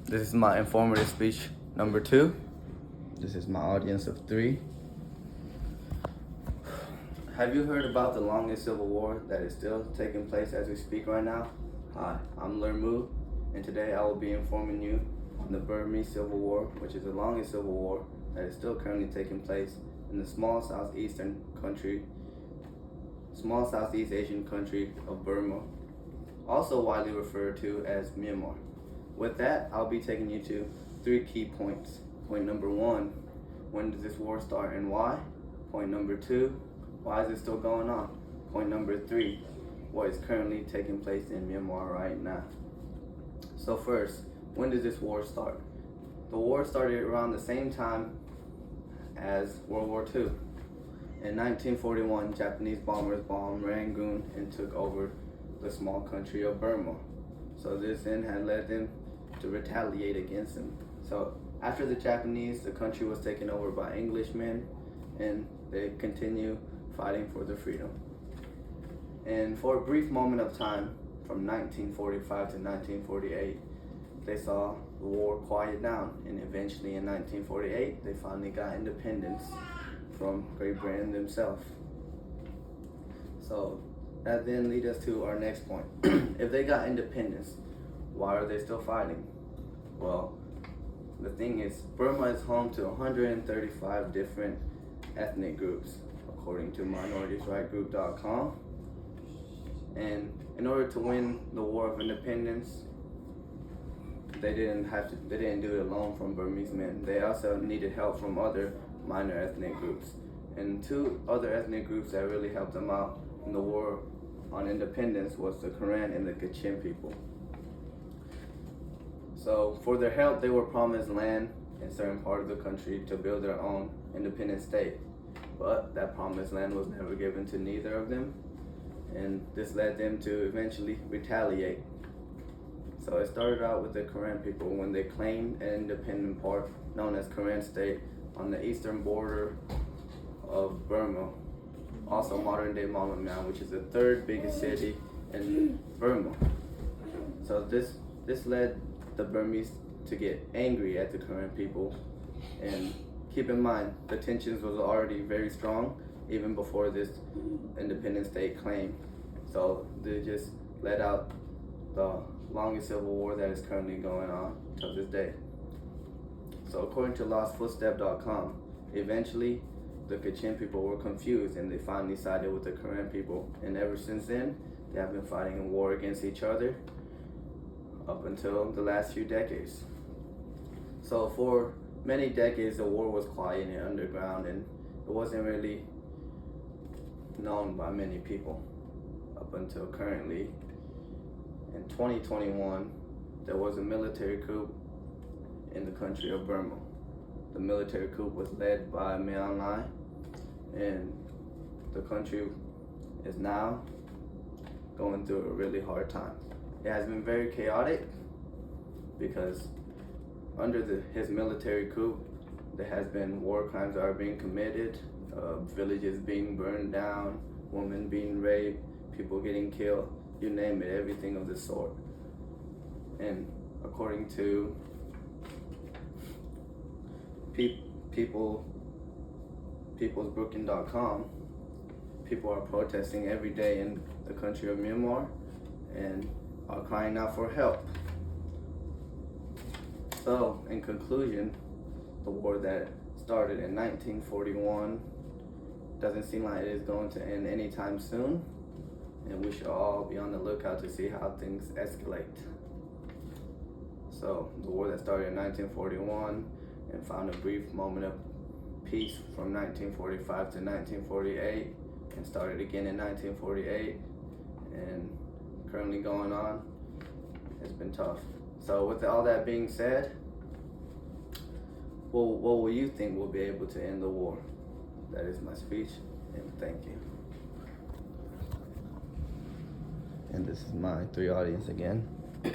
This is my informative speech number 2. This is my audience of 3. Have you heard about the longest civil war that is still taking place as we speak right now? Hi, I'm Lermu, and today I will be informing you on the Burmese Civil War, which is the longest civil war that is still currently taking place in the small Southeast Asian country of Burma, also widely referred to as Myanmar. With that, I'll be taking you to 3 key points. Point number 1, when did this war start and why? Point number 2, why is it still going on? Point number 3, what is currently taking place in Myanmar right now? So first, when did this war start? The war started around the same time as World War II. In 1941, Japanese bombers bombed Rangoon and took over the small country of Burma. So this then had led them to retaliate against them. So after the Japanese, the country was taken over by Englishmen, and they continue fighting for their freedom. And for a brief moment of time, from 1945 to 1948, they saw the war quiet down, and eventually in 1948, they finally got independence from Great Britain themselves. So that then leads us to our next point. If they got independence, why are they still fighting? Well, the thing is, Burma is home to 135 different ethnic groups, according to minoritiesrightgroup.com. And in order to win the War of Independence, they didn't do it alone from Burmese men. They also needed help from other minor ethnic groups. And 2 other ethnic groups that really helped them out in the War on Independence was the Karen and the Kachin people. So for their help, they were promised land in certain part of the country to build their own independent state. But that promised land was never given to neither of them, and this led them to eventually retaliate. So it started out with the Karen people when they claimed an independent part known as Karen State on the eastern border of Burma, also modern-day Mamamyan, which is the 3rd biggest city in Burma. So this led the Burmese to get angry at the Karen people, and keep in mind the tensions was already very strong even before this independent state claim. So they just let out the longest civil war that is currently going on to this day. So according to lostfootstep.com, eventually the Kachin people were confused and they finally sided with the Karen people, and ever since then they have been fighting a war against each other up until the last few decades. So for many decades the war was quiet and underground, and it wasn't really known by many people up until currently. In 2021, there was a military coup in the country of Burma. The military coup was led by Min Aung Hlaing, and the country is now going through a really hard time. It has been very chaotic because under his military coup, there has been war crimes that are being committed, villages being burned down, women being raped, people getting killed, you name it, everything of the sort. And according to peoplesbrooklyn.com, people are protesting every day in the country of Myanmar and are crying out for help. So, in conclusion, the war that started in 1941 doesn't seem like it is going to end anytime soon, and we should all be on the lookout to see how things escalate. So, the war that started in 1941 and found a brief moment of peace from 1945 to 1948 and started again in 1948 and currently going on, it's been tough. So with all that being said, what will you think will be able to end the war? That is my speech, and thank you. And this is my 3 audience again.